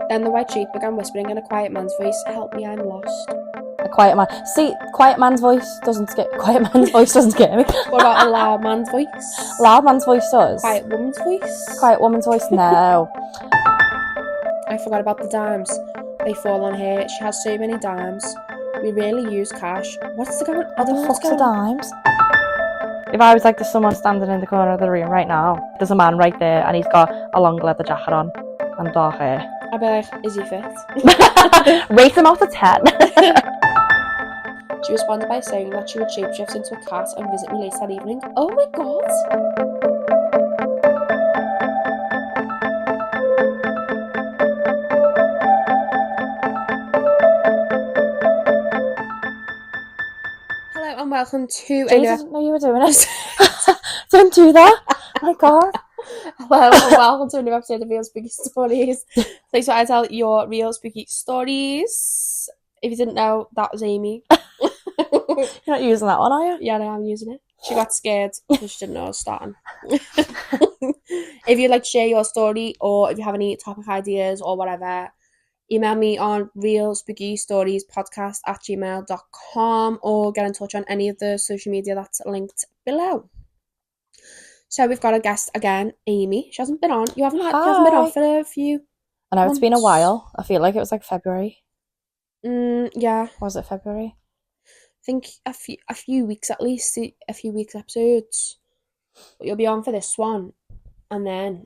Then the white sheep began whispering in a quiet man's voice, "Help me, I'm lost." A quiet man. See, quiet man's voice doesn't scare me. What about a loud man's voice? Loud man's voice does. Quiet woman's voice? Quiet woman's voice, no. I forgot about the dimes. They fall on her. She has so many dimes. We rarely use cash. What's the going on? What the fuck's the dimes? If I was like, there's someone standing in the corner of the room right now, there's a man right there and he's got a long leather jacket on and dark hair. I'd be like, is he fit? Rate him out of 10. She responded by saying that she would shapeshift into a cat and visit me later that evening. Oh my god! Hello and welcome to I didn't know you were doing it. Don't do that. Oh my god. Hello and welcome to a new episode of Real Spooky Stories. Place where I tell your real spooky stories. If you didn't know, that was Amy. You're not using that one, are you? Yeah, I am using it. She got scared because she didn't know I was starting. If you'd like to share your story or if you have any topic ideas or whatever, email me on realspookystoriespodcast@gmail.com or get in touch on any of the social media that's linked below. So we've got a guest again, Amy. She hasn't been on. You haven't been on for a few I know, months. it's been a while. I feel like it was like February. Yeah. Was it February? I think a few weeks at least, a few weeks episodes. But you'll be on for this one. And then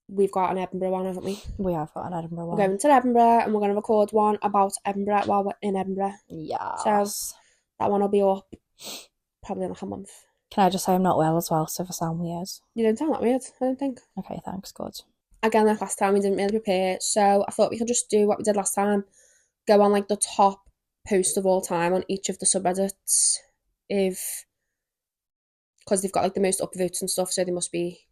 we've got an Edinburgh one, haven't we? We have got an Edinburgh one. We're going to Edinburgh and we're going to record one about Edinburgh while we're in Edinburgh. Yes. So that one will be up probably in like a month. Can I just say I'm not well as well, so if I sound weird. You don't sound that weird, I don't think. Okay, thanks, good. Again, like last time, we didn't really prepare, so I thought we could just do what we did last time. Go on like the top post of all time on each of the subreddits, because they've got like the most upvotes and stuff, so they must be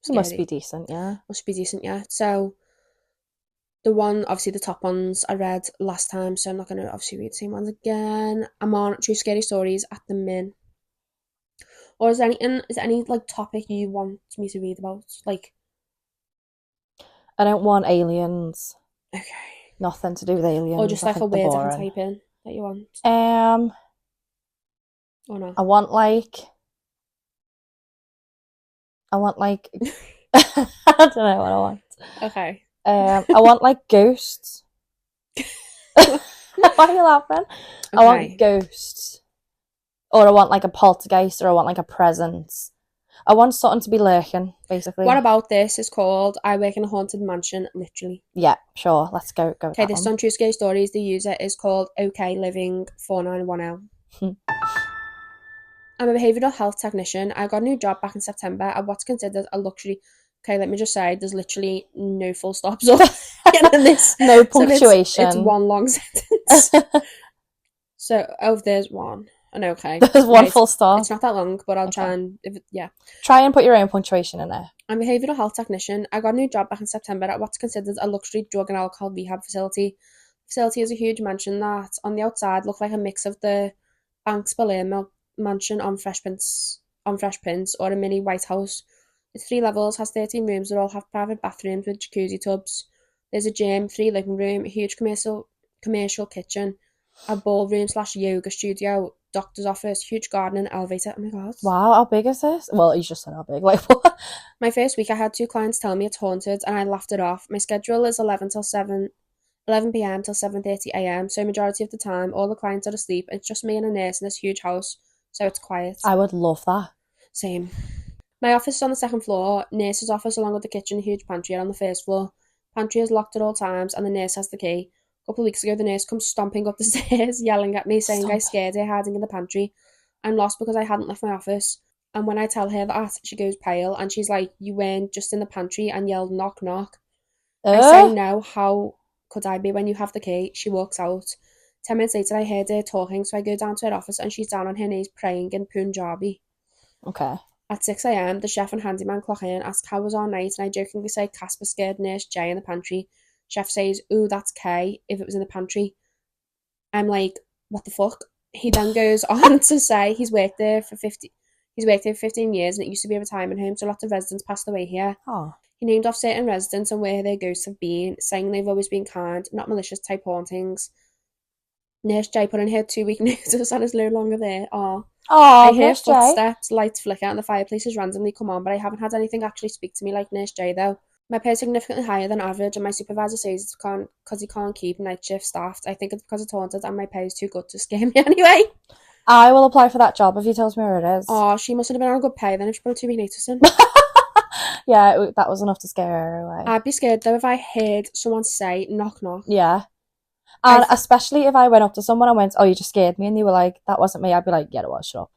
scary. Must be decent, yeah. Must be decent, yeah. So the one, obviously the top ones I read last time, so I'm not going to obviously read the same ones again. I'm on True Scary Stories at the min. Or is there any like topic you want me to read about? Like, I don't want aliens. okay. Nothing to do with aliens. Or just like a word I can type in that you want. Or no? I want like I don't know what I want. Okay. I want like ghosts. Why are you laughing? Okay. I want ghosts. Or I want like a poltergeist, or I want like a presence. I want something to be lurking, basically. What about this? It's called I Work in a Haunted Mansion, literally. Yeah, sure. Let's go. Okay, this is on True Scary Stories. The user is called OK Living 4910. I'm a behavioural health technician. I got a new job back in September at what's considered a luxury. Okay, let me just say, there's literally no full stops or in this. No punctuation. It's one long sentence. There's one. And okay. There's one full stop. It's not that long, but I'll try and Try and put your own punctuation in there. I'm a behavioural health technician. I got a new job back in September at what's considered a luxury drug and alcohol rehab facility. The facility is a huge mansion that, on the outside, looked like a mix of the Banks Berlin mansion on Fresh Prince, or a mini White House. It's 3 levels, has 13 rooms that all have private bathrooms with jacuzzi tubs. There's a gym, 3 living room, a huge commercial kitchen, a ballroom/yoga studio, doctor's office, huge garden and elevator. Oh my god. Wow, how big is this? Well, you just said how big. Like, what? My first week I had 2 clients tell me it's haunted and I laughed it off. My schedule is 11 p.m. till 7:30 a.m. So majority of the time all the clients are asleep and it's just me and a nurse in this huge house, so it's quiet. I would love that. Same. My office is on the 2nd floor, nurse's office along with the kitchen and huge pantry are on the 1st floor. Pantry is locked at all times and the nurse has the key. A couple of weeks ago, the nurse comes stomping up the stairs, yelling at me, saying I scared her hiding in the pantry. I'm lost because I hadn't left my office. And when I tell her that, she goes pale and she's like, you weren't just in the pantry and yelled knock knock. I say no, how could I be when you have the key? She walks out. 10 minutes later, I heard her talking, so I go down to her office and she's down on her knees praying in Punjabi. Okay. At 6 a.m, the chef and handyman clock in, ask how was our night, and I jokingly say Casper scared nurse J in the pantry. Chef says, ooh, that's K, if it was in the pantry. I'm like, what the fuck? He then goes on to say he's worked there for 15 years and it used to be a retirement home, so lots of residents passed away here. Oh. He named off certain residents and where their ghosts have been, saying they've always been kind, not malicious type hauntings. Nurse Jay put in her 2-week notice and is no longer there. I hear Nurse Jay. footsteps, lights flicker, and the fireplaces randomly come on, but I haven't had anything actually speak to me like Nurse Jay though. My pay is significantly higher than average, and my supervisor says it's because he can't keep night shift staffed. I think it's because it's haunted, and my pay is too good to scare me anyway. I will apply for that job if he tells me where it is. Oh, she must have been on a good pay then if she put a 2-week notice in. Yeah, that was enough to scare her away. I'd be scared though if I heard someone say knock knock. Yeah. And especially if I went up to someone and went, oh, you just scared me, and they were like, that wasn't me, I'd be like, yeah, it was, shut up.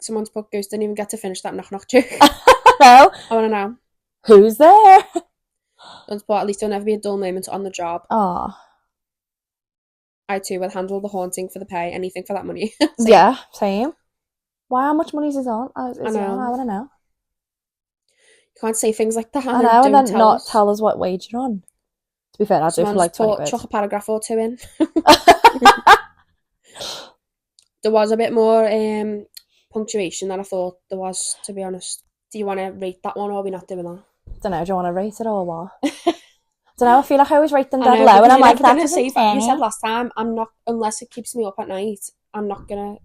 Someone's put ghost didn't even get to finish that knock knock joke. No. I want to know. Who's there? Someone's put, at least there'll never be a dull moment on the job. Oh. I too will handle the haunting for the pay, anything for that money. Yeah, same. Why, how much money is it on? I know. I want to know. You can't say things like that. I know, and then not tell us what wage you're on. To be fair, I'd do it for like 20 quid. Chuck a paragraph or two in. There was a bit more punctuation than I thought there was, to be honest. Do you want to rate that one, or are we not doing that? Don't know, do you want to rate it or what? Don't know, I feel like I always rate them dead low, and I'm like, that's you said last time, I'm not, unless it keeps me up at night, I'm not gonna.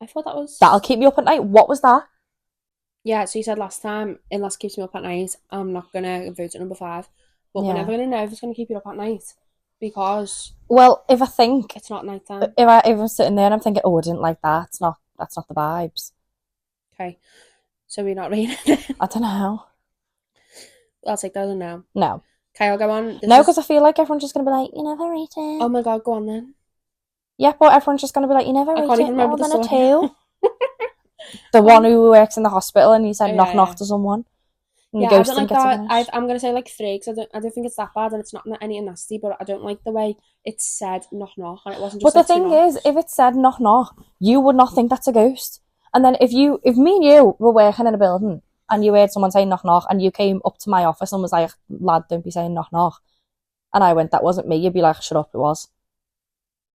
I thought that was. That'll keep me up at night? What was that? Yeah, so you said last time, unless it keeps me up at night, I'm not gonna vote at number 5. But we're never gonna know if it's gonna keep you up at night, because. Well, if I think it's not night time. If I'm sitting there and I'm thinking, oh, I didn't like that. That's not the vibes. Okay, so we're not rating it. I don't know. I'll take that as a no. No. Okay, I'll go on. No, because I feel like everyone's just gonna be like, you never rate it. Oh my god, go on then. Yeah, but everyone's just gonna be like, you never rate it more than a 2. The one who works in the hospital and he said knock to someone. Yeah, I don't like that. I'm gonna say like 3 because I don't think it's that bad, and it's not anything nasty. But I don't like the way it's said knock and it wasn't just. But the thing is, if it said knock, you would not think that's a ghost. And then if me and you were working in a building and you heard someone say knock, and you came up to my office and was like, lad, don't be saying knock, and I went, that wasn't me, you'd be like, shut up, it was.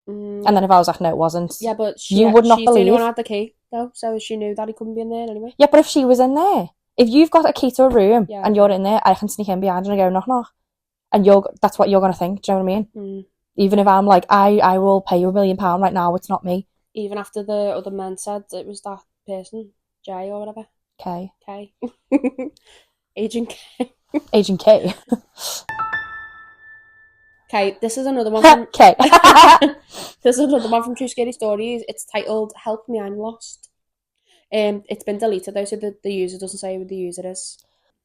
And then if I was like, no, it wasn't. Yeah, but you would not believe. She's the only one who had the key though, so she knew that he couldn't be in there anyway. Yeah, but if she was in there. If you've got a key to a room and you're in there, I can sneak in behind and go knock. And that's what you're going to think, do you know what I mean? Even if I'm like, I will pay you £1 million right now, it's not me. Even after the other man said it was that person, Jay or whatever. K. Agent K. Agent K. Okay, this is another one from... K. This is another one from True Scary Stories. It's titled, Help Me, I'm Lost. It's been deleted though, so the user doesn't say who the user is.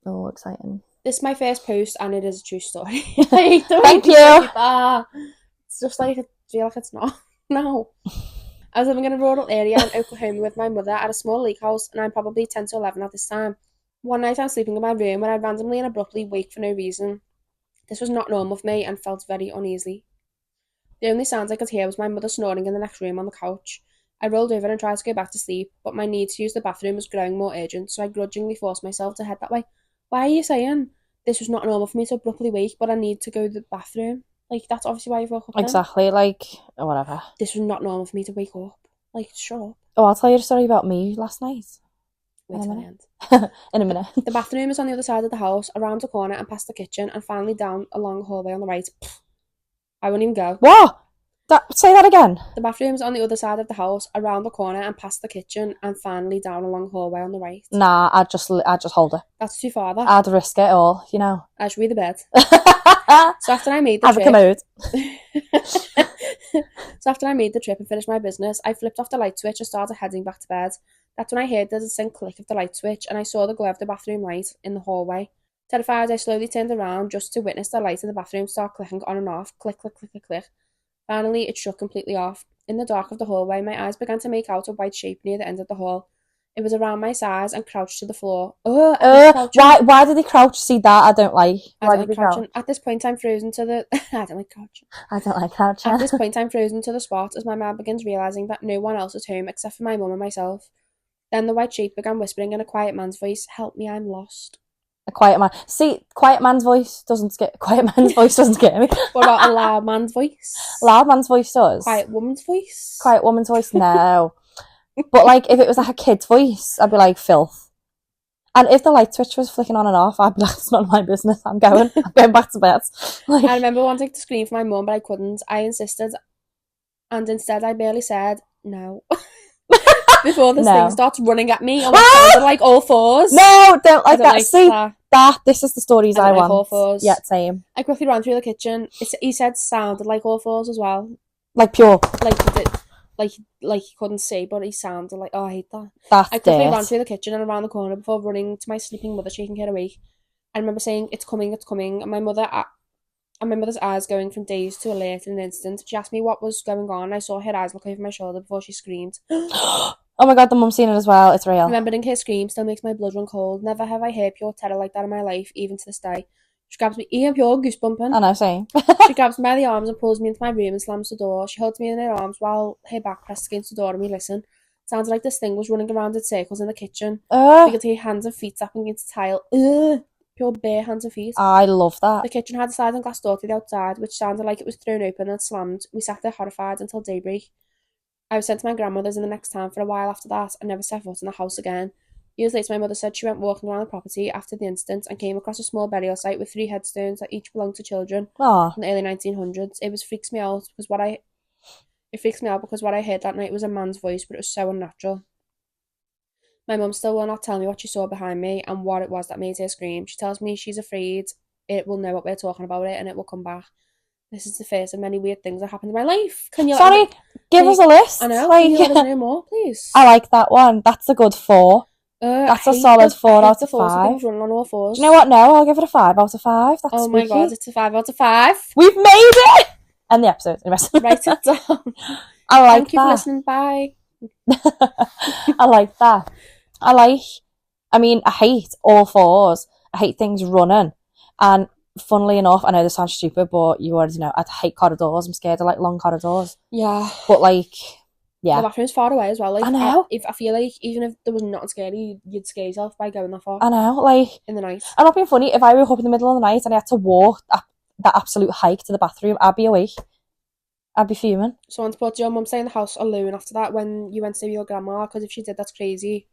Oh, exciting. This is my first post and it is a true story. Thank you. It's just like, I feel like it's not. No. I was living in a rural area in Oklahoma with my mother at a small lake house, and I'm probably 10 to 11 at this time. One night I was sleeping in my room when I randomly and abruptly wake for no reason. This was not normal for me and felt very uneasy. The only sounds I could hear was my mother snoring in the next room on the couch. I rolled over and tried to go back to sleep, but my need to use the bathroom was growing more urgent, so I grudgingly forced myself to head that way. Why are you saying this was not normal for me to abruptly wake, but I need to go to the bathroom? Like, that's obviously why you woke up then. Exactly, like, whatever. This was not normal for me to wake up. Like, shut up. Oh, I'll tell you a story about me last night. Wait till the end. In a minute. The bathroom is on the other side of the house, around the corner and past the kitchen, and finally down a long hallway on the right. I wouldn't even go. What? Say that again. The bathroom's on the other side of the house, around the corner and past the kitchen, and finally down a long hallway on the right. Nah, I'd just hold it. That's too far, that. I'd risk it all, you know. I should be the bed. So after I made the Have trip... a commode. So after I made the trip and finished my business, I flipped off the light switch and started heading back to bed. That's when I heard the distinct click of the light switch, and I saw the glow of the bathroom light in the hallway. Terrified, I slowly turned around just to witness the light in the bathroom start clicking on and off. Click, click, click, click, click. Finally, it shut completely off. In the dark of the hallway, my eyes began to make out a white shape near the end of the hall. It was around my size and crouched to the floor. Why did he crouch? See, that I don't like. Why did he crouch? At this point, I'm frozen to the... I don't like crouching. I don't like crouching. At this point, I'm frozen to the spot as my mind begins realising that no one else is home except for my mum and myself. Then the white shape began whispering in a quiet man's voice, "Help me, I'm lost." A quiet man. See, quiet man's voice doesn't scare me. What about a loud man's voice? Loud man's voice does. Quiet woman's voice? Quiet woman's voice, no. But like, if it was like a kid's voice, I'd be like, filth. And if the light switch was flicking on and off, I'd be like, it's none of my business. I'm going back to bed. Like, I remember wanting to scream for my mum, but I couldn't. I insisted, and instead I barely said no. Before this thing no. starts running at me on what sounded like all fours. No, don't I like don't that. like See, that. this is the stories I I don't like want. all fours. Yeah, same. I quickly ran through the kitchen. He said sounded like all fours as well. Like pure. Like he did, like he couldn't see, but he sounded like, oh, I hate that. That's I quickly it. ran through the kitchen and around the corner before running to my sleeping mother, shaking her awake. I remember saying, it's coming, it's coming. And I remember his eyes going from dazed to alert in an instant. She asked me what was going on. I saw her eyes look over my shoulder before she screamed. Oh my god, the mum's seen it as well. It's real. Remembering her scream still makes my blood run cold. Never have I heard pure terror like that in my life, even to this day. She grabs me, pure goosebumping. I know, same. She grabs me by the arms and pulls me into my room and slams the door. She holds me in her arms while her back pressed against the door and we listen. It sounds like this thing was running around in circles in the kitchen. We could hear hands and feet tapping against the tile. Pure bare hands and feet. I love that. The kitchen had a sliding glass door to the outside, which sounded like it was thrown open and slammed. We sat there horrified until daybreak. I was sent to my grandmother's in the next town for a while after that and never set foot in the house again. Years later, my mother said she went walking around the property after the incident and came across a small burial site with 3 headstones that each belonged to children Aww. in the early 1900s. It freaks me out because what I heard that night was a man's voice, but it was so unnatural. My mum still will not tell me what she saw behind me and what it was that made her scream. She tells me she's afraid it will know what we're talking about and it will come back. This is the first of many weird things that happened in my life. Sorry, give us a list. I know. Like, can you let us know more, please? I like that one. That's a good 4. That's a solid 4 out of 5. Running on all fours. Do you know what? No, I'll give it a 5 out of 5. That's oh spooky. my god, it's a 5 out of 5. We've made it! End the episode. Write it down. I like Thank you for listening. Bye. I like that. I mean, I hate all fours. I hate things running. And funnily enough, I know this sounds stupid, but you already know, I hate corridors. I'm scared of like long corridors. Yeah. But like, yeah. The bathroom's far away as well. Like, I know. I feel like even if there was nothing scary, you'd scare yourself by going that far. I know, like. In the night. I'm not being funny. If I woke up in the middle of the night and I had to walk that absolute hike to the bathroom, I'd be awake. I'd be fuming. Someone's put your mum stay in the house alone after that when you went to see your grandma, because if she did, that's crazy.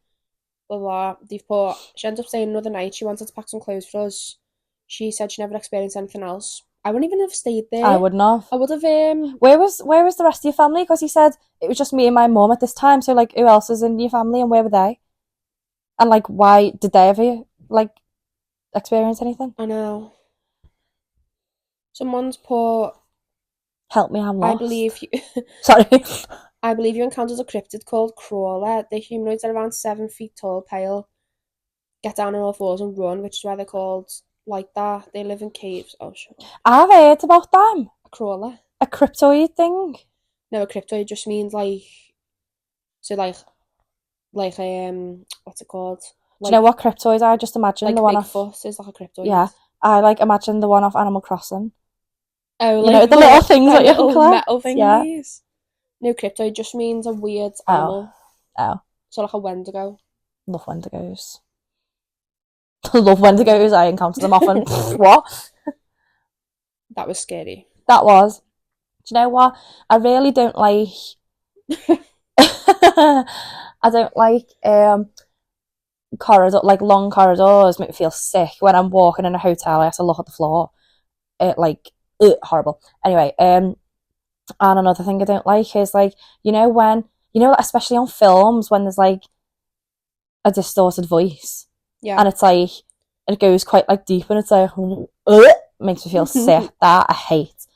Blah blah. They've put, she ended up staying another night. She wanted to pack some clothes for us. She said she never experienced anything else. I wouldn't even have stayed there. I wouldn't have. I would have. Where was the rest of your family? Because he said it was just me and my mum at this time. So like, who else is in your family and where were they? And like, why did they ever like experience anything? I know. Someone's put, help me, I'm lost. I believe you. Sorry. I believe you encountered a cryptid called Crawler. The humanoids are around 7 feet tall, pale, get down on all fours and run, which is why they're called like that. They live in caves. Oh, sure. I've heard about them. A crawler. A cryptoid thing. No, a cryptoid just means like, so like what's it called? Like, do you know what cryptoids are? Just imagine like the one Bigfoot is like a cryptoid. Yeah, I like imagine the one off Animal Crossing. Oh, you know the little things that you can collect. Metal thingies. Yeah. No, cryptoid just means a weird animal. Oh. So like a Wendigo. Love Wendigos. Love Wendigos. I encounter them often. What? That was scary. That was. Do you know what? I really don't like. I don't like long corridors. Make me feel sick. When I'm walking in a hotel, I have to look at the floor. Horrible. Anyway, and another thing I don't like is like, especially on films when there's like a distorted voice. Yeah. And it's like, it goes quite like deep and it's like, makes me feel sick. That I hate.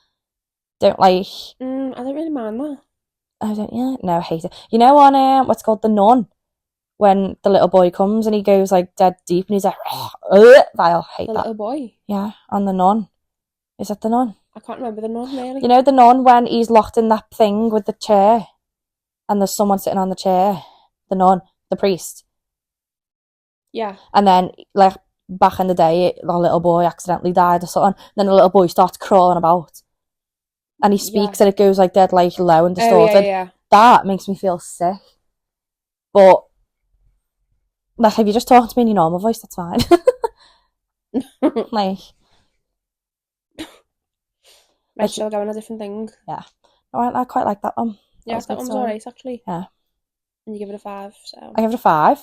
Don't like. I don't really mind that. I hate it. You know on what's called The Nun, when the little boy comes and he goes like dead deep and he's like, I hate the that. Little boy? Yeah, on The Nun. Is that The Nun? I can't remember The Nun, really. You know The Nun when he's locked in that thing with the chair and there's someone sitting on the chair? The nun, the priest. Yeah. And then, like, back in the day, the little boy accidentally died or something. Then the little boy starts crawling about. And he speaks and it goes, like, dead, like, low and distorted. Yeah. That makes me feel sick. But, like, if you're just talking to me in your normal voice, that's fine. Like... Right, shall I go on a different thing? Yeah. I quite like that one. Yeah, that one's alright, actually. Yeah. And you give it a 5, so... I give it a 5.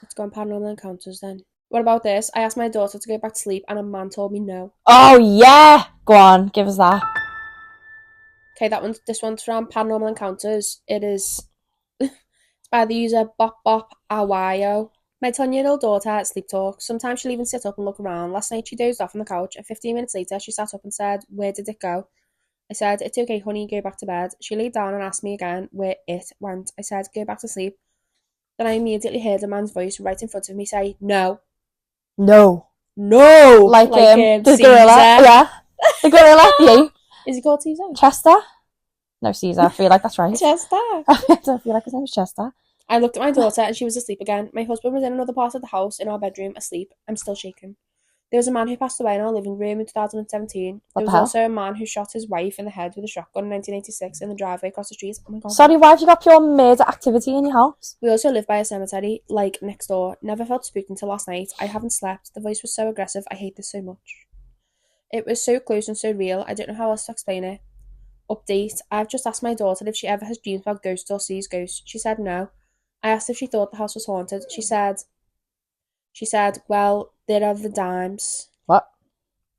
Let's go on paranormal encounters then. What about this? I asked my daughter to go back to sleep and a man told me no. Oh, yeah! Go on, give us that. Okay, this one's from Paranormal Encounters. It is it's by the user Bop Bop Awayo. My 10-year-old daughter sleep talks. Sometimes she'll even sit up and look around. Last night she dozed off on the couch and 15 minutes later she sat up and said, "Where did it go?" I said, "It's okay, honey, go back to bed." She laid down and asked me again where it went. I said, "Go back to sleep." Then I immediately heard a man's voice right in front of me say, "No." No. No! Like the Caesar. gorilla. Yeah. The gorilla, the ape. Is he called Caesar? Chester? No, Caesar. I feel like that's right. Chester. I feel like his name was Chester. I looked at my daughter and she was asleep again. My husband was in another part of the house in our bedroom asleep. I'm still shaking. There was a man who passed away in our living room in 2017. There was also a man who shot his wife in the head with a shotgun in 1986 in the driveway across the street. Oh my god. Sorry, why have you got pure murder activity in your house? We also live by a cemetery, like next door. Never felt spooked until last night. I haven't slept. The voice was so aggressive. I hate this so much. It was so close and so real. I don't know how else to explain it. Update. I've just asked my daughter if she ever has dreams about ghosts or sees ghosts. She said no. I asked if she thought the house was haunted. She said, well, there are the dimes. What?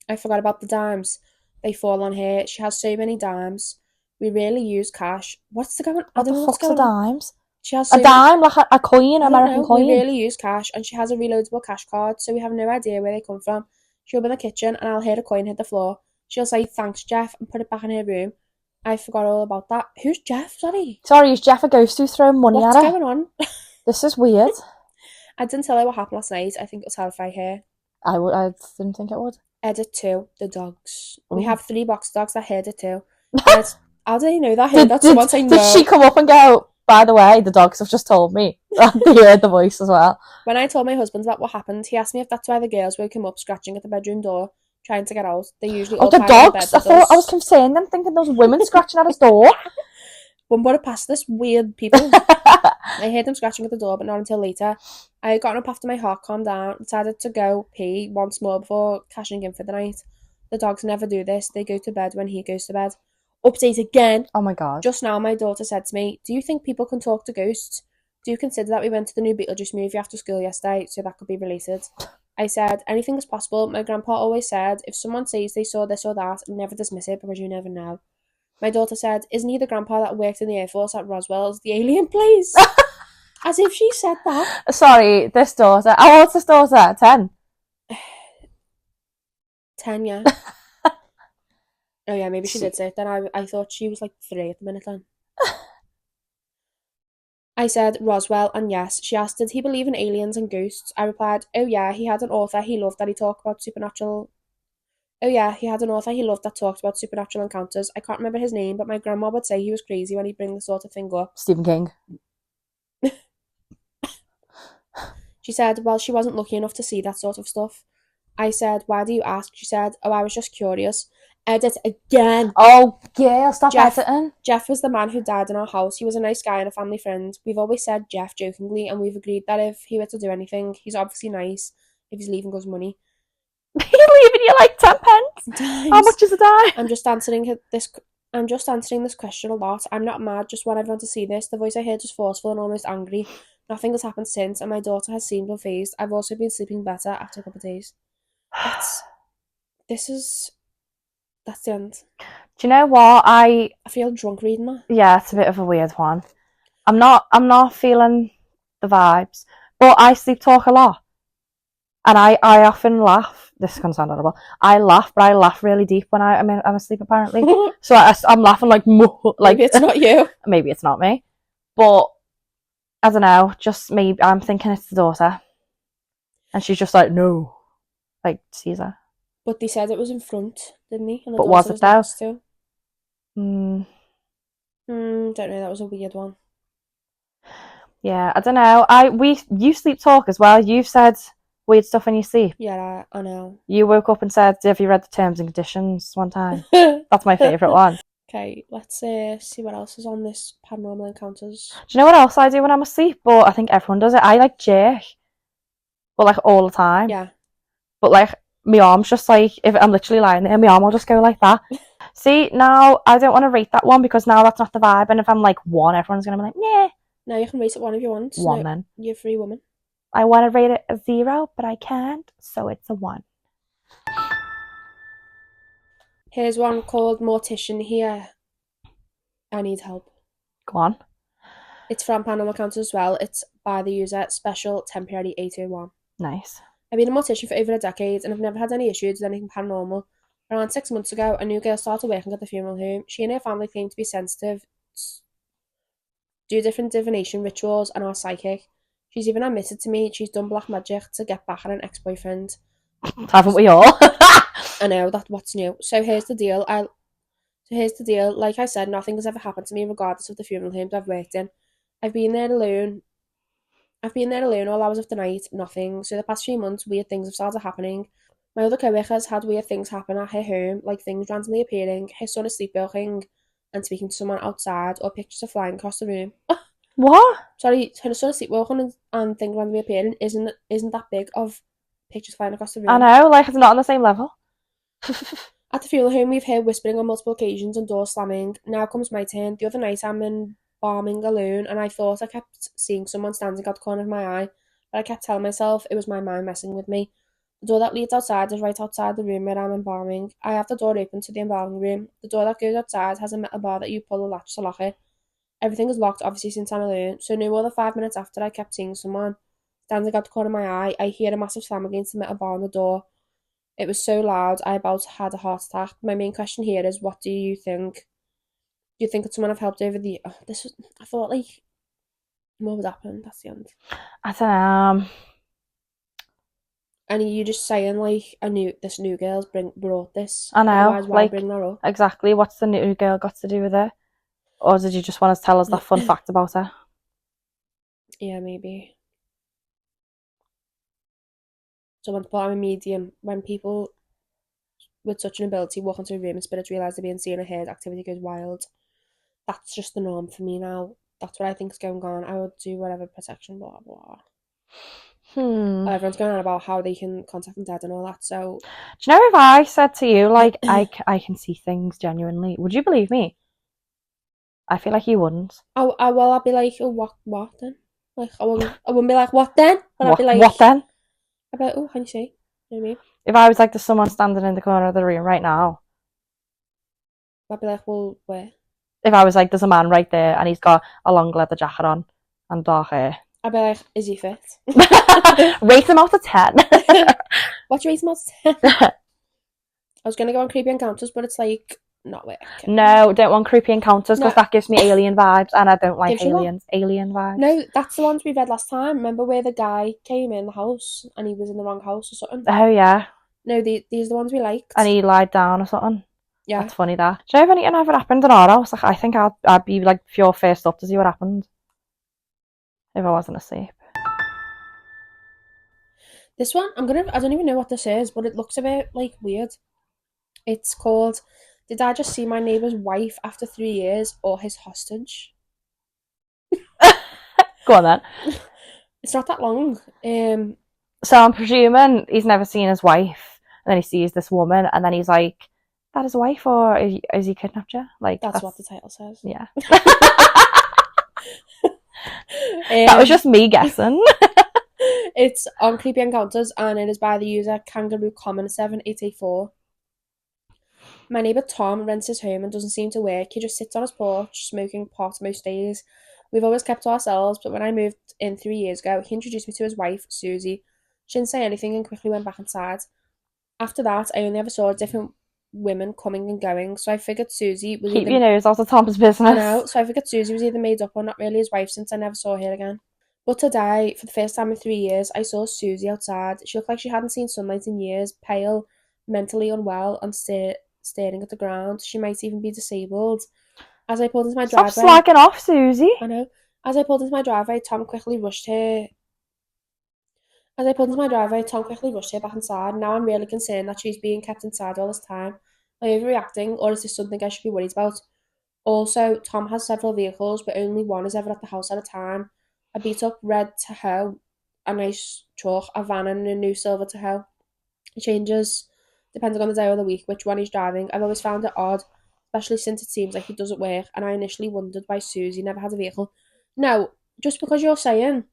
I forgot about the dimes. They fall on her. She has so many dimes. We rarely use cash. What's the going on? What the fuck's the dimes? She has a dime, like a coin, American coin. We rarely use cash, and she has a reloadable cash card, so we have no idea where they come from. She'll be in the kitchen, and I'll hear a coin hit the floor. She'll say, "Thanks, Jeff," and put it back in her room. I forgot all about that. Who's Jeff? Sorry, is Jeff a ghost who's throwing money at her? What's going on? This is weird. I didn't tell her what happened last night. I think it'll terrify her. I didn't think it would. Edit 2, the dogs. Ooh. We have 3 box dogs that heard it too. How did he know that? Heard that someone say no. Did she come up and go, "By the way, the dogs have just told me"? They heard the voice as well. When I told my husband about what happened, he asked me if that's why the girls woke him up scratching at the bedroom door, trying to get out. They usually all the time dogs? In I thought I was concerned then, thinking those women scratching at his door. One brought it past this weird people. I heard them scratching at the door, but not until later. I had gotten up after my heart calmed down, decided to go pee once more before cashing in for the night. The dogs never do this. They go to bed when he goes to bed. Update again. Oh my god. Just now my daughter said to me, "Do you think people can talk to ghosts? Do you consider that we went to the new Beetlejuice movie after school yesterday, so that could be related?" I said, "Anything is possible. My grandpa always said, if someone says they saw this or that, never dismiss it because you never know." My daughter said, "Isn't he the grandpa that worked in the Air Force at Roswell's, the alien place?" As if she said that. Sorry, this daughter. How old's this daughter? 10? 10, yeah. Oh yeah, maybe she did say it then. I thought she was like 3 at the minute then. I said Roswell, and yes. She asked, did he believe in aliens and ghosts? I replied, oh yeah, he had an author he loved that talked about supernatural encounters. I can't remember his name, but my grandma would say he was crazy when he'd bring the sort of thing up. Stephen King. She said, well, she wasn't lucky enough to see that sort of stuff. I said, why do you ask? She said, oh, I was just curious. Edit again. Oh, girl, stop editing. Jeff was the man who died in our house. He was a nice guy and a family friend. We've always said Jeff jokingly, and we've agreed that if he were to do anything, he's obviously nice if he's leaving us money. He's leaving you like 10 pence? How much is a dime? I'm just answering this question a lot. I'm not mad, just want everyone to see this. The voice I heard was forceful and almost angry. Nothing has happened since, and my daughter has seemed unfazed. I've also been sleeping better after a couple of days. That's the end. Do you know what? I feel drunk reading that. Yeah, it's a bit of a weird one. I'm not feeling the vibes, but I sleep talk a lot, and I often laugh. This is gonna sound horrible. I laugh, but I laugh really deep when I'm asleep. Apparently, so I'm laughing like maybe it's not you. Maybe it's not me, but I don't know. Just maybe I'm thinking it's the daughter, and she's just like no, like Caesar. But they said it was in front, didn't they? And but was it though? Don't know. That was a weird one. Yeah, I don't know. You sleep talk as well. You've said weird stuff in your sleep. Yeah, I know. You woke up and said, "Have you read the terms and conditions?" one time. That's my favourite one. Okay, let's see what else is on this paranormal encounters. Do you know what else I do when I'm asleep? But I think everyone does it. I like jerk, but like all the time. Yeah. But like my arm's just like, if I'm literally lying there, my arm will just go like that. See, now I don't want to rate that one because now that's not the vibe. And if I'm like 1, everyone's gonna be like, nah. No, you can rate it 1 if you want. One then. You're a free woman. I want to rate it a 0, but I can't, so it's a 1. Here's one called Mortician Here. I need help. Go on. It's from Panama County as well. It's by the user Special Temporary 801. Nice. I've been a mortician for over a decade and I've never had any issues with anything paranormal. Around 6 months ago, a new girl started working at the funeral home. She and her family claim to be sensitive, do different divination rituals, and are psychic. She's even admitted to me she's done black magic to get back at an ex-boyfriend. Haven't we all? I know, that's what's new. So here's the deal. Like I said, nothing has ever happened to me regardless of the funeral homes I've worked in. I've been there alone all hours of the night, nothing. So the past few months, weird things have started happening. My other co-workers had weird things happen at her home, like things randomly appearing, her son is sleepwalking and speaking to someone outside, or pictures are flying across the room. What? Sorry, her son is sleepwalking and things randomly appearing isn't that big of pictures flying across the room. I know, like it's not on the same level. At the funeral home, we've heard whispering on multiple occasions and doors slamming. Now comes my turn. The other night, I'm in bombing alone, and I thought I kept seeing someone standing at the corner of my eye, but I kept telling myself it was my mind messing with me. The door that leads outside is right outside the room where I'm embalming. I have the door open to the embalming room. The door that goes outside has a metal bar that you pull the latch to lock it. Everything is locked, obviously, since I'm alone, so no more than 5 minutes after I kept seeing someone standing at the corner of my eye, I hear a massive slam against the metal bar on the door. It was so loud, I about had a heart attack. My main question here is, what do you think? Do you think that someone have helped over the... I thought, like, what would happen? That's the end. I don't know. And you just saying, like, this new girl's brought this. I know. Otherwise, why like, bring her up? Exactly. What's the new girl got to do with it? Or did you just want to tell us that fun fact about her? Yeah, maybe. Someone put I'm a medium. When people with such an ability walk into a room and spirits realise they're being seen or heard, activity goes wild. That's just the norm for me now. That's what I think is going on. I would do whatever protection, blah, blah. Everyone's going on about how they can contact the dead and all that, so... Do you know if I said to you, like, I can see things genuinely, would you believe me? I feel like you wouldn't. Well, I'd be like, oh, what then? Like, I wouldn't be like, what then? But I'd be like... What then? I'd be like, oh, can you see? You know what I mean? If I was like, there's someone standing in the corner of the room right now. I'd be like, well, where? If I was like, there's a man right there and he's got a long leather jacket on and dark hair. I'd be like, is he fit? Rate him out of 10. What do you rate him out of 10? I was going to go on Creepy Encounters, but it's like, not working. No, don't want Creepy Encounters because that gives me alien vibes and I don't like aliens. Alien vibes. No, that's the ones we read last time. Remember where the guy came in the house and he was in the wrong house or something? Oh, yeah. No, these are the ones we liked. And he lied down or something. Yeah. That's funny, that. Do you know if anything ever happened in our house? Like, I think I'd be like pure first up to see what happened if I wasn't asleep. This one, I don't even know what this is, but it looks a bit like weird. It's called, Did I Just See My Neighbour's Wife After 3 Years or His Hostage? Go on then. It's not that long. So I'm presuming he's never seen his wife, and then he sees this woman, and then he's like, that his wife, or is he kidnapped you? Like that's what the title says. Yeah. That was just me guessing. It's on Creepy Encounters and it is by the user Kangaroo Common 7884. My neighbour Tom rents his home and doesn't seem to work. He just sits on his porch smoking pot most days. We've always kept to ourselves, but when I moved in 3 years ago, he introduced me to his wife, Susie. She didn't say anything and quickly went back inside. After that, I only ever saw different women coming and going, so I figured Susie was Keep your nose out of Tom's business. I know, so I figured Susie was either made up or not really his wife since I never saw her again. But today, for the first time in 3 years, I saw Susie outside. She looked like she hadn't seen sunlight in years, pale, mentally unwell, and staring at the ground. She might even be disabled. As I pulled into my driveway... Stop slacking off, Susie. I know. As I pulled into my driveway, Tom quickly rushed her back inside. Now I'm really concerned that she's being kept inside all this time. Am I overreacting, or is this something I should be worried about? Also, Tom has several vehicles, but only one is ever at the house at a time. A beat-up red Tahoe, a nice truck, a van, and a new silver Tahoe. It changes depending on the day or the week which one he's driving. I've always found it odd, especially since it seems like he doesn't work, and I initially wondered why Susie never had a vehicle. Now, just because you're saying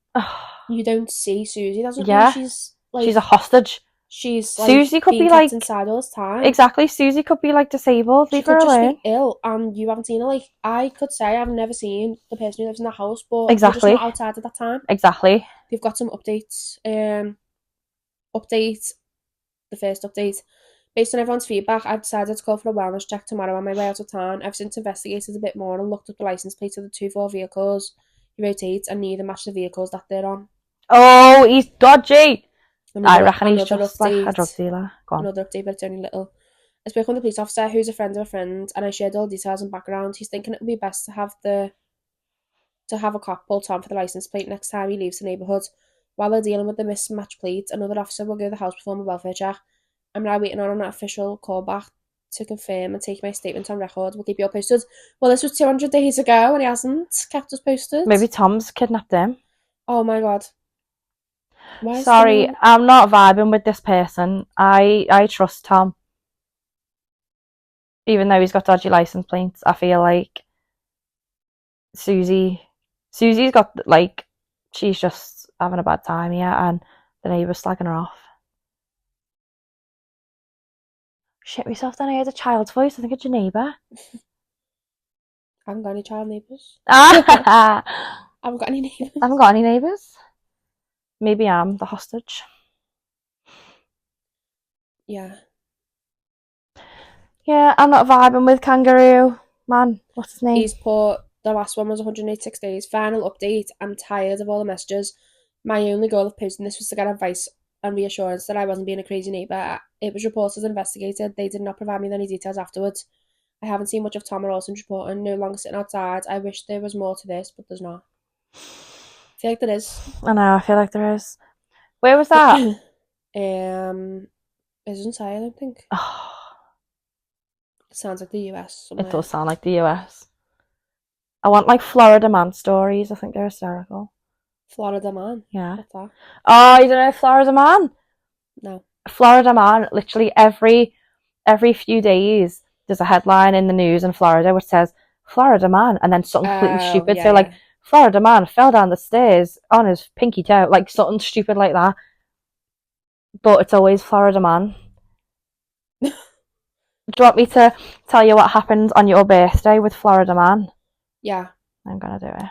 You don't see Susie. Doesn't Yeah. mean she's like She's a hostage. she's like Susie could being be kept like inside all this time. exactly. Susie could be like disabled. She Leave her could just alone. be ill and you haven't seen her. Like, I could say I've never seen the person who lives in the house, but you're just Exactly. not outside at that time. Exactly. They've got some updates. Update, the first update. Based on everyone's feedback, I've decided to call for a wellness check tomorrow on my way out of town. I've since investigated a bit more and looked up the licence plates of the 2 4 vehicles he rotates, and neither match the vehicles that they're on. Oh, he's dodgy. I reckon he's Another just like a update. drug dealer. Go on. Another update, but it's only little. I spoke with the police officer, who's a friend of a friend, and I shared all the details and background. He's thinking it would be best to have a cop pull Tom for the licence plate next time he leaves the neighbourhood. While they're dealing with the mismatched plate, another officer will go to the house perform a welfare check. I'm now waiting on an official callback to confirm and take my statement on record. We'll keep you all posted. Well, this was 200 days ago and he hasn't kept us posted. Maybe Tom's kidnapped him. Oh my god. Sorry, I'm not vibing with this person. I trust Tom. Even though he's got dodgy license plates, I feel like Susie's got, like, she's just having a bad time here and the neighbour's slagging her off. Shit myself, then I heard a child's voice. I think it's your neighbour. I haven't got any child neighbours. I haven't got any neighbours. I haven't got any neighbours. Maybe I'm the hostage. Yeah. Yeah, I'm not vibing with Kangaroo. Man, what's his name? He's put, the last one was 186 days. Final update. I'm tired of all the messages. My only goal of posting this was to get advice and reassurance that I wasn't being a crazy neighbour. It was reported and investigated. They did not provide me with any details afterwards. I haven't seen much of Tom or Olsen's reporting. No longer sitting outside. I wish there was more to this, but there's not. I feel like there is. I know, I feel like there is. Where was that? It doesn't say, I don't think. It sounds like the US somewhere. It does sound like the US. I want like Florida man stories. I think they're hysterical. Florida man? Yeah. What's that? Oh, you don't know Florida man? No. Florida man, literally every few days there's a headline in the news in Florida which says Florida man and then something completely stupid. Yeah, so like Florida man fell down the stairs on his pinky toe, like something stupid like that. But it's always Florida man. Do you want me to tell you what happened on your birthday with Florida man? Yeah. I'm gonna do it.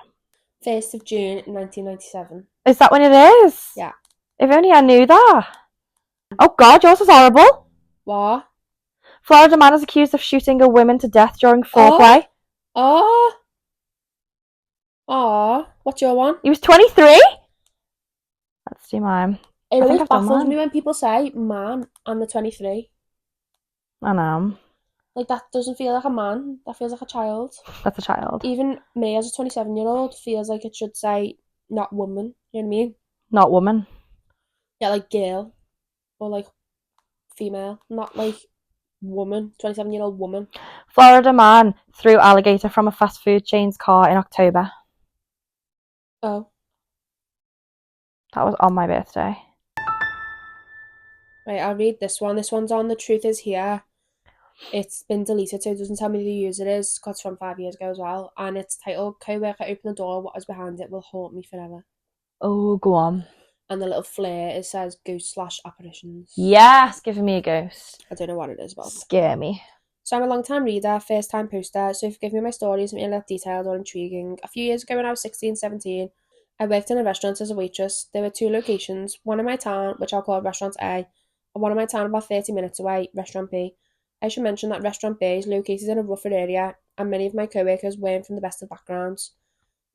1st of June 1997. Is that when it is? Yeah. If only I knew that. Oh god, yours is horrible. What? Florida man is accused of shooting a woman to death during foreplay. Oh. What's your one? He was 23? Let's do mine. It always baffles me when people say man and the 23. I know. Like, that doesn't feel like a man. That feels like a child. That's a child. Even me as a 27-year-old feels like it should say not woman. You know what I mean? Not woman. Yeah, like girl. Or like female. Not like woman. 27-year-old woman. Florida man threw alligator from a fast food chain's car in October. Oh. That was on my birthday. Right, I'll read this one. This one's on The Truth Is Here. It's been deleted, so it doesn't tell me who the user is, because it's from 5 years ago as well. And it's titled, "Co-worker open the door, what is behind it will haunt me forever." Oh, go on. And the little flare, it says ghost/apparitions. Yes, giving me a ghost. I don't know what it is about. Scare me. So I'm a long-time reader, first-time poster, so forgive me my stories may look detailed or intriguing. A few years ago when I was 16, 17, I worked in a restaurant as a waitress. There were 2 locations, one in my town, which I'll call Restaurant A, and one in my town about 30 minutes away, Restaurant B. I should mention that Restaurant B is located in a rougher area, and many of my co-workers weren't from the best of backgrounds.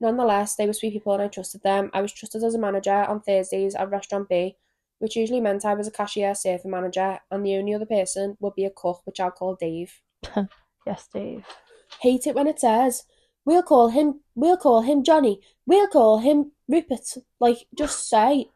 Nonetheless, they were sweet people and I trusted them. I was trusted as a manager on Thursdays at Restaurant B, which usually meant I was a cashier, serving manager, and the only other person would be a cook, which I'll call Dave. Yes, Dave. Hate it when it says, we'll call him Johnny, we'll call him Rupert. Like, just say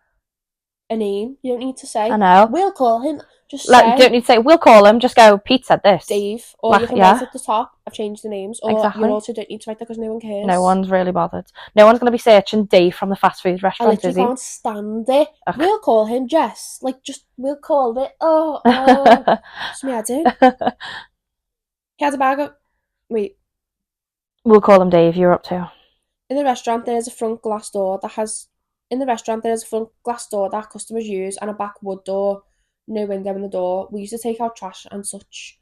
a name. You don't need to say, I know. We'll call him, just Like, say, you don't need to say, we'll call him, just go, Pete said this. Dave, or Like, you can yeah. write at the top, I've changed the names, or Exactly. you also don't need to write that because no one cares. No one's really bothered. No one's going to be searching Dave from the fast food I restaurant, is literally he? can't stand it. Ugh. We'll call him Jess. Like, just, we'll call it, it's me, I do. He had a bag of, wait. We'll call him Dave, you're up to. In the restaurant, there is a front glass door that has In the restaurant, there is a front glass door that customers use and a back wood door, no window in the door. We used to take out trash and such.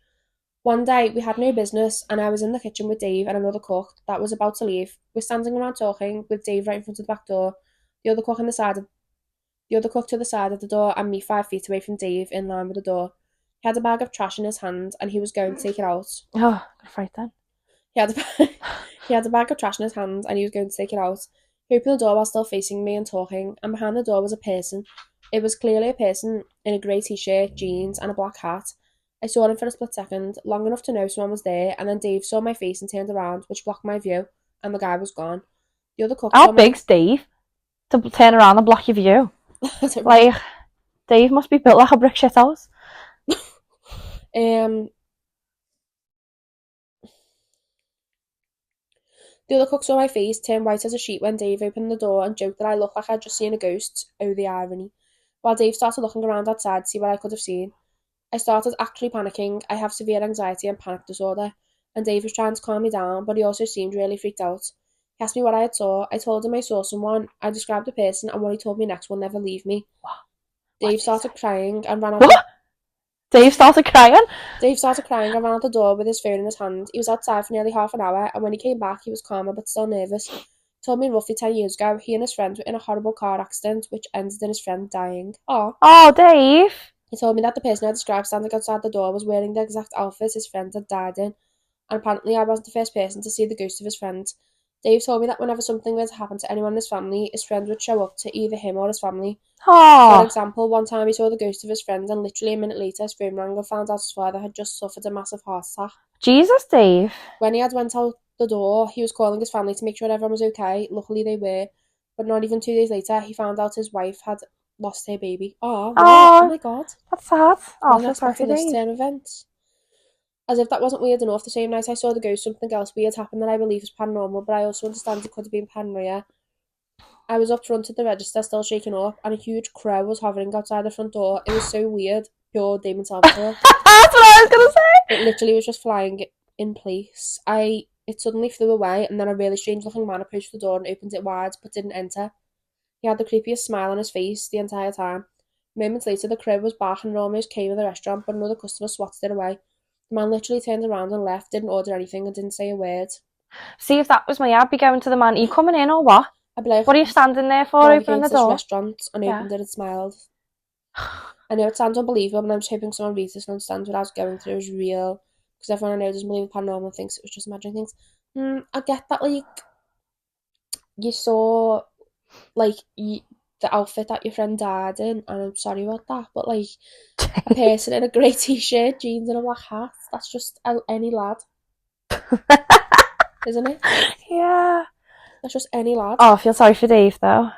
One day, we had no business, and I was in the kitchen with Dave and another cook that was about to leave. We're standing around talking, with Dave right in front of the back door, the other cook the other cook to the side of the door, and me 5 feet away from Dave, in line with the door. He had a bag of trash in his hand, and he was going to take it out. Oh, right then. He had a bag of trash in his hand, and he was going to take it out. He opened the door while still facing me and talking, and behind the door was a person. It was clearly a person in a grey t-shirt, jeans, and a black hat. I saw him for a split second, long enough to know someone was there, and then Dave saw my face and turned around, which blocked my view, and the guy was gone. The other cook How big's Dave to turn around and block your view? Like, Dave must be built like a brick shit house. The other cook saw my face, turned white as a sheet when Dave opened the door and joked that I looked like I'd just seen a ghost. Oh, the irony. While Dave started looking around outside to see what I could have seen, I started actually panicking. I have severe anxiety and panic disorder, and Dave was trying to calm me down, but he also seemed really freaked out. He asked me what I had saw. I told him I saw someone. I described the person, and what he told me next will never leave me. Dave started crying and ran out. What? Dave started crying? Dave started crying and ran out the door with his phone in his hand. He was outside for nearly half an hour, and when he came back, he was calmer but still nervous. He told me roughly 10 years ago, he and his friend were in a horrible car accident, which ended in his friend dying. Oh, Dave. He told me that the person I described standing outside the door was wearing the exact outfit his friend had died in, and apparently I wasn't the first person to see the ghost of his friend. Dave told me that whenever something were to happen to anyone in his family, his friend would show up to either him or his family. For example, one time he saw the ghost of his friend, and literally a minute later his phone rang and found out his father had just suffered a massive heart attack. Jesus, Dave. When he had went out the door, he was calling his family to make sure everyone was okay. Luckily they were, but not even 2 days later, he found out his wife had lost her baby. Oh my god. That's sad. I was expecting this turn of events. As if that wasn't weird enough, the same night I saw the ghost, something else weird happened that I believe is paranormal, but I also understand it could have been paranoia. I was up front at the register, still shaking up, and a huge crow was hovering outside the front door. It was so weird. Pure Damon Salvatore. That's what I was going to say! It literally was just flying in place. It suddenly flew away, and then a really strange-looking man approached the door and opened it wide, but didn't enter. He had the creepiest smile on his face the entire time. Moments later, the crow was back and almost came in the restaurant, but another customer swatted it away. The man literally turned around and left, didn't order anything, and didn't say a word. See, if that was me, I'd be going to the man. Are you coming in or what? I'd be like, what are you standing there for, opening the door? Restaurant and opened it and smiled. I know it sounds unbelievable, but I'm just hoping someone reads this and understands what I was going through is real, because everyone I know doesn't believe in paranormal thinks it was just imagining things. I get that, like, you saw, like, the outfit that your friend died in, and I'm sorry about that, but, like, a person in a grey t-shirt, jeans and a black hat, that's just any lad. Isn't it? Yeah. That's just any lad. Oh, I feel sorry for Dave, though.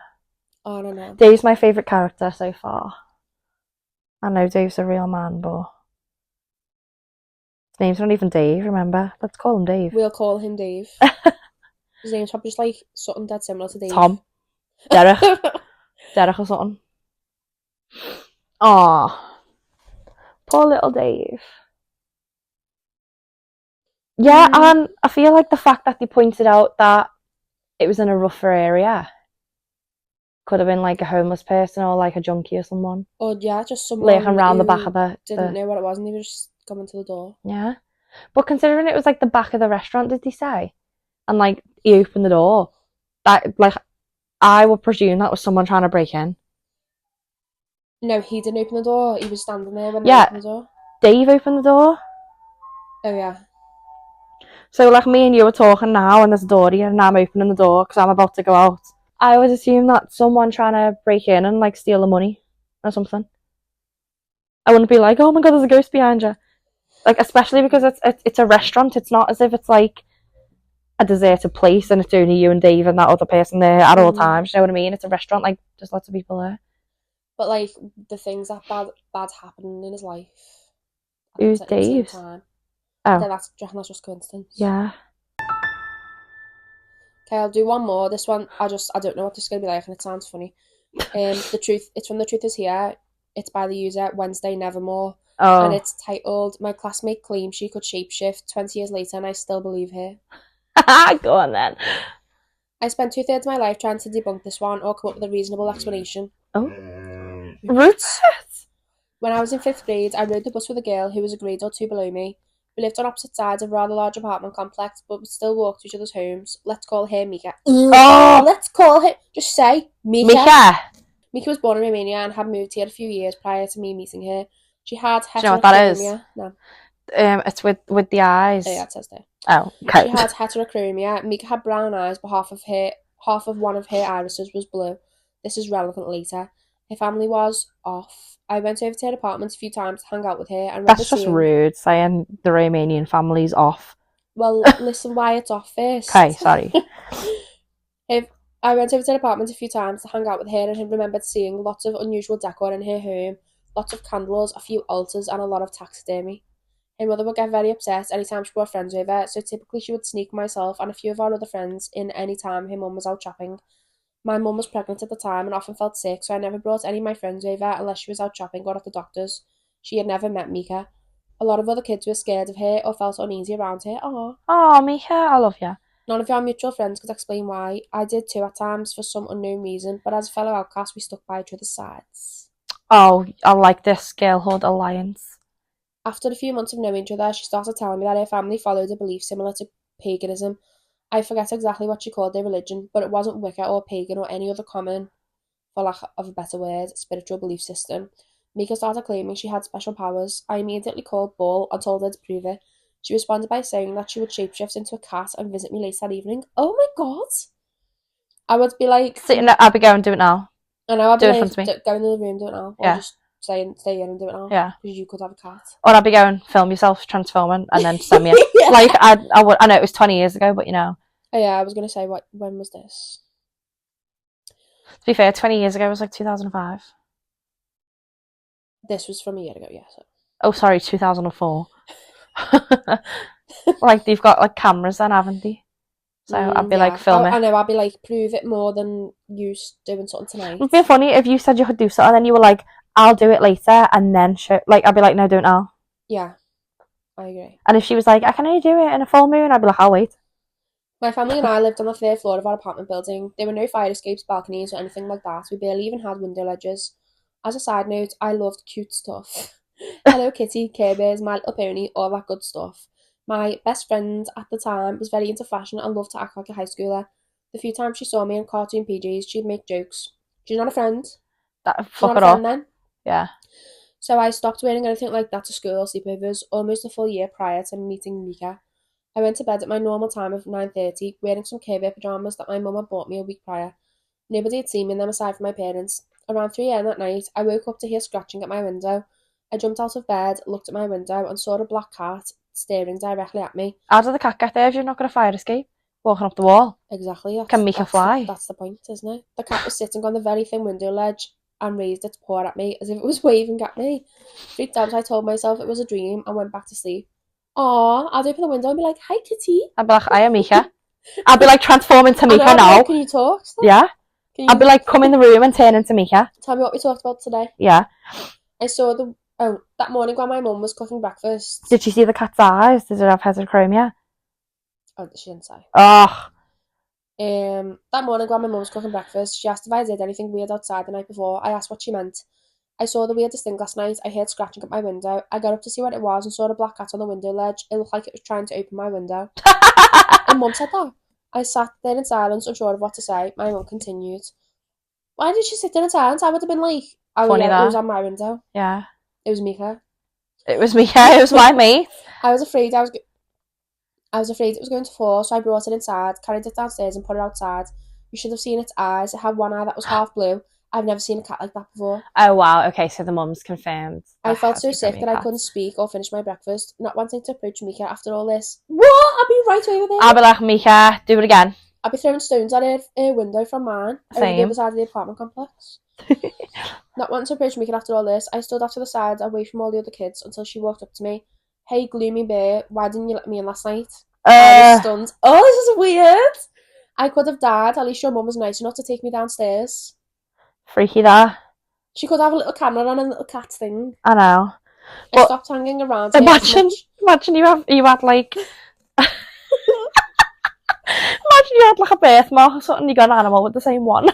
Oh, I don't know. Dave's my favourite character so far. I know Dave's a real man, but his name's not even Dave, remember? Let's call him Dave. We'll call him Dave. His name's probably just, like, something dead similar to Dave. Tom. Derek. Derek or something. Aw. Poor little Dave. Yeah, and I feel like the fact that they pointed out that it was in a rougher area could have been like a homeless person or like a junkie or someone. Or yeah, just someone lurking around the back of didn't know what it was and they were just coming to the door. Yeah. But considering it was like the back of the restaurant, did they say? And like he opened the door. That, like, I would presume that was someone trying to break in. No, he didn't open the door. He was standing there when they opened the door. Dave opened the door. Oh yeah. So like me and you are talking now and there's a door here and I'm opening the door because I'm about to go out. I would assume that someone trying to break in and like steal the money or something. I wouldn't be like, oh my god, there's a ghost behind you. Like, especially because it's a restaurant. It's not as if it's like a deserted place and it's only you and Dave and that other person there at all times. You know what I mean? It's a restaurant, like there's lots of people there. But like the things that bad happening in his life. Who's Dave's? Oh. Do you reckon that's just coincidence? Yeah. Okay, I'll do one more. This one, I don't know what this is going to be like and it sounds funny. It's from The Truth Is Here. It's by the user Wednesday Nevermore. Oh. And it's titled, My classmate claimed she could shapeshift 20 years later and I still believe her. Go on then. I spent 2/3 of my life trying to debunk this one or come up with a reasonable explanation. Oh. Roots. When I was in 5th grade, I rode the bus with a girl who was a grade or two below me. We lived on opposite sides of a rather large apartment complex, but we still walked to each other's homes. Let's call her Mika. Oh. Let's call her. Just say Mika. Mika. Mika was born in Romania and had moved here a few years prior to me meeting her. She had heterochromia. Do you know what that is? No. It's with the eyes. Oh, yeah, it says there. Oh, okay. She had heterochromia. Mika had brown eyes, but half of one of her irises was blue. This is relevant later. Her family was off. I went over to her apartment a few times to hang out with her and That's just rude, saying the Romanian family's off. Well, listen why it's off first. Okay, sorry. I went over to her apartment a few times to hang out with her and had remembered seeing lots of unusual decor in her home, lots of candles, a few altars, and a lot of taxidermy. Her mother would get very upset anytime she brought friends over, so typically she would sneak myself and a few of our other friends in any time her mum was out shopping. My mum was pregnant at the time and often felt sick, so I never brought any of my friends over unless she was out shopping or at the doctor's. She had never met Mika. A lot of other kids were scared of her or felt uneasy around her. Oh, Mika, I love you. None of our mutual friends could explain why. I did too at times for some unknown reason, but as a fellow outcast, we stuck by each other's sides. Oh, I like this girlhood alliance. After a few months of knowing each other, she started telling me that her family followed a belief similar to paganism. I forget exactly what she called their religion, but it wasn't Wicca or pagan or any other common, for lack of a better word, spiritual belief system. Mika started claiming she had special powers. I immediately called Bull and told her to prove it. She responded by saying that she would shapeshift into a cat and visit me later that evening. Oh my god! I would be like... I'll be going to do it now. I know, I'd be do it like, for me. go in the room, do it now. Or just stay here and do it now. Yeah. Because you could have a cat. Or I'll be going, film yourself transforming, and then send me it. Yeah. Like, I know it was 20 years ago, but you know. Oh yeah, I was going to say, when was this? To be fair, 20 years ago was like 2005. This was from a year ago, yeah. So. Oh, sorry, 2004. Like, they've got like cameras then, haven't they? So I'd be like, film it. I know, I'd be like, prove it more than you doing something tonight. It'd be funny if you said you could do something and then you were like, I'll do it later, and then like, I'd be like, no, do it now. Yeah, I agree. And if she was like, I can only do it in a full moon, I'd be like, I'll wait. My family and I lived on the 3rd floor of our apartment building. There were no fire escapes, balconies, or anything like that. We barely even had window ledges. As a side note, I loved cute stuff. Hello Kitty, Care Bears, My Little Pony, all that good stuff. My best friend at the time was very into fashion and loved to act like a high schooler. The few times she saw me in cartoon PJs, she'd make jokes. She's not a friend. Fuck it up. Then? Yeah. So I stopped wearing anything like that to school sleepovers almost a full year prior to meeting Mika. I went to bed at my normal time of 9:30, wearing some Care Bear pyjamas that my mum had bought me a week prior. Nobody had seen me in them aside from my parents. Around 3 a.m. that night, I woke up to hear scratching at my window. I jumped out of bed, looked at my window, and saw a black cat staring directly at me. How did the cat get there if you've not got a fire escape? Walking up the wall? Exactly. Can Mika fly? That's the point, isn't it? The cat was sitting on the very thin window ledge and raised its paw at me as if it was waving at me. Freaked out, I told myself it was a dream and went back to sleep. I'd open the window and be like, hi Kitty. I'd be like, I am Mika. I'd be like, transform into Mika now. Like, can you talk? Yeah. I'd be like, come in the room and turn into Mika. Tell me what we talked about today. Yeah. I saw that morning when my mum was cooking breakfast. Did you see the cat's eyes? Did it have heterochromia? Oh, she didn't say. Oh. That morning when my mum was cooking breakfast, she asked if I did anything weird outside the night before. I asked what she meant. I saw the weirdest thing last night. I heard scratching at my window. I got up to see what it was and saw a black cat on the window ledge. It looked like it was trying to open my window. And Mum said that. I sat there in silence, unsure of what to say. My mum continued. Why did she sit there in silence? I would have been like, funny yeah, it was on my window. Yeah. It was Mika. It was Mika. It was my mate. I was afraid it was going to fall, so I brought it inside, carried it downstairs and put it outside. You should have seen its eyes. It had one eye that was half blue. I've never seen a cat like that before. Oh wow, okay, so the mum's confirmed. I felt so sick that I couldn't speak or finish my breakfast, not wanting to approach Mika after all this. What? I'll be right over there. I'll be like, Mika, do it again. I'll be throwing stones at her window from mine. Same. Over the other side of the apartment complex. Not wanting to approach Mika after all this, I stood off to the side, away from all the other kids, until she walked up to me. Hey, gloomy bear, why didn't you let me in last night? I was stunned. Oh, this is weird. I could have died. At least your mum was nice enough to take me downstairs. Freaky that. She could have a little camera on a little cat thing. I know. I stopped hanging around. Imagine you had like. Imagine imagine you had like a birthmark or something, you got an animal with the same one.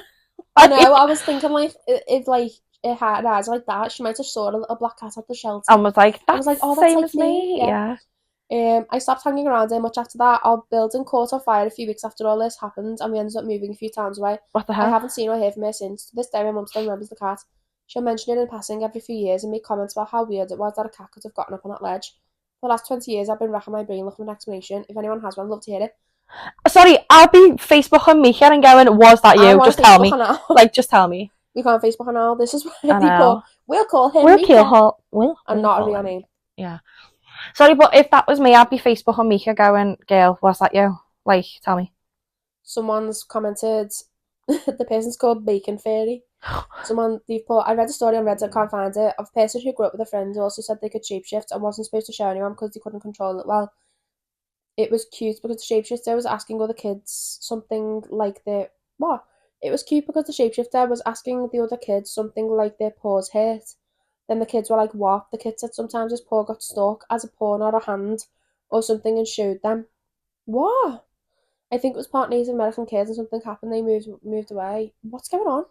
I know, I was thinking like, if like it had eyes like that, she might have saw a black cat at the shelter. And was like, that's I was like, oh, the that's same like as me. Yeah. I stopped hanging around there much after that. Our building caught on fire a few weeks after all this happened, and we ended up moving a few towns away. What the I hell? haven't seen or heard from her since. To this day, my mum still remembers the cat. She'll mention it in passing every few years and make comments about how weird it was that a cat could have gotten up on that ledge. For the last 20 years, I've been racking my brain looking for an explanation. If anyone has one, I'd love to hear it. Sorry, I'll be Facebooking Mika and going, was that you? Just tell me. Like, just tell me. We can't Facebook on all. This is why people. We'll call him We'll Mika. kill her. And not a real name. Yeah. Sorry, but if that was me, I'd be Facebooking Mika going, girl, was that you? Like, tell me. Someone's commented, the person's called Bacon Fairy. They've put, I read a story on Reddit, can't find it, of a person who grew up with a friend who also said they could shapeshift and wasn't supposed to show anyone because they couldn't control it well. It was cute because the shapeshifter was asking other kids something like their... What? It was cute because the shapeshifter was asking the other kids something like their paws hurt. Then the kids were like, what? The kid said sometimes his paw got stuck as a paw or a hand or something and showed them. What? I think it was part Native American kids and something happened, they moved away. What's going on?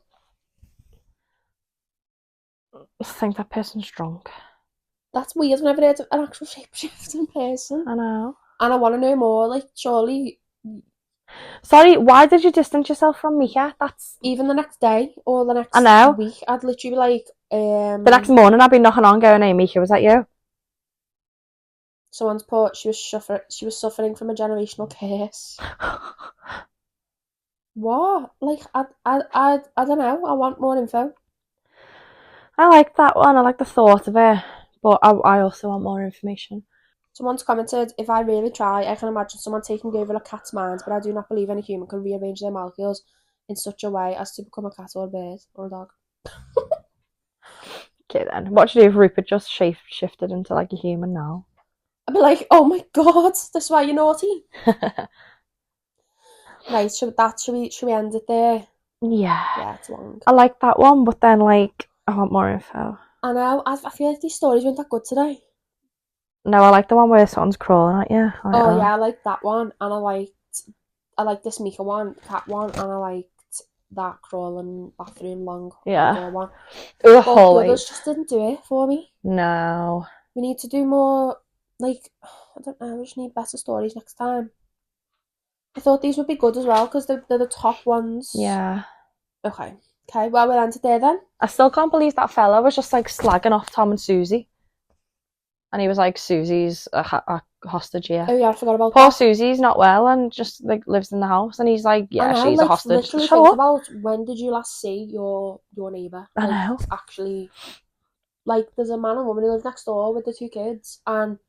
I think that person's drunk. That's weird. I've never heard of an actual shapeshifting person. I know. And I want to know more. Like, surely... Sorry, why did you distance yourself from Mika? That's... Even the next day or the next week, I'd literally be like... The next morning I'd be knocking on going, hey Mika, was that you? Someone's put she was suffering from a generational curse. What? Like, I don't know. I want more info. I like that one. I like the thought of it. But I also want more information. Someone's commented, if I really try, I can imagine someone taking over a cat's mind, but I do not believe any human can rearrange their molecules in such a way as to become a cat or a bird or a dog. Okay then. What should you do if Rupert just shifted into like a human now? I'd be like, oh my god, that's why you're naughty. Right, should we end it there? Yeah. Yeah, it's long. I like that one, but then like I want more info. I know, I feel like these stories weren't that good today. No, I like the one where someone's crawling at you. Yeah, I like that one, and I like this Mika one, cat one, and I liked that crawling bathroom long one. The others just didn't do it for me. No. We need to do more, like, I don't know, we just need better stories next time. I thought these would be good as well, because they're the top ones. Yeah. Okay, well, we'll end it there then. I still can't believe that fella was just, like, slagging off Tom and Susie. And he was like, Susie's a hostage here. Oh yeah, I forgot about Poor that. Susie's not well and just, like, lives in the house. And he's like, yeah, she's a hostage. Literally think about, when did you last see your neighbour? I know. Actually, like, there's a man and woman who live next door with the two kids, and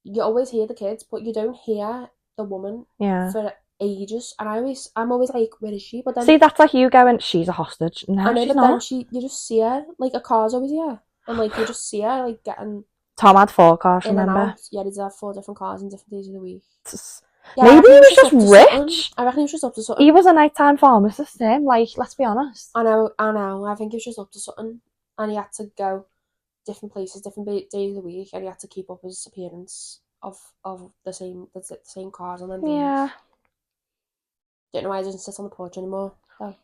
you always hear the kids, but you don't hear the woman for ages. And I'm always like, where is she? But then, see, that's like you going, she's a hostage. No, I know, she's but not. then you just see her, like, a car's always here, and like you just see her like getting. Tom had 4 cars, in remember? And out. Yeah, he did have 4 different cars in different days of the week. Yeah, maybe he was just rich. I reckon he was just up to something. He was a nighttime pharmacist, him. Like, let's be honest. I know. I think he was just up to something, and he had to go different places, different days of the week, and he had to keep up his appearance of the same cars on them days. Yeah. Don't know why he doesn't sit on the porch anymore. Though.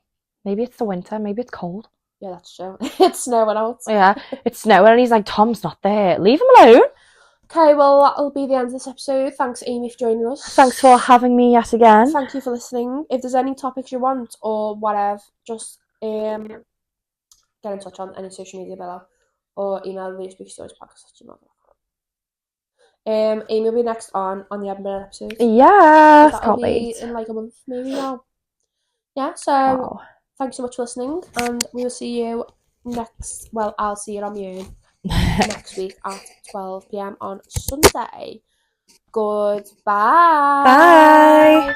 Maybe it's the winter. Maybe it's cold. Yeah, that's true. It's snowing out. Yeah, it's snowing, and he's like, Tom's not there. Leave him alone. Okay, well, that'll be the end of this episode. Thanks, Amy, for joining us. Thanks for having me yet again. Thank you for listening. If there's any topics you want or whatever, just get in touch on any social media below or email realspeakstoriespodcast@gmail.com. Amy will be next on the Edinburgh episode. Yeah, that'll be in like a month, maybe now. Yeah, so... Wow. Thanks so much for listening, and we will see you I'll see you on my own next week at 12 p.m. on Sunday. Goodbye. Bye.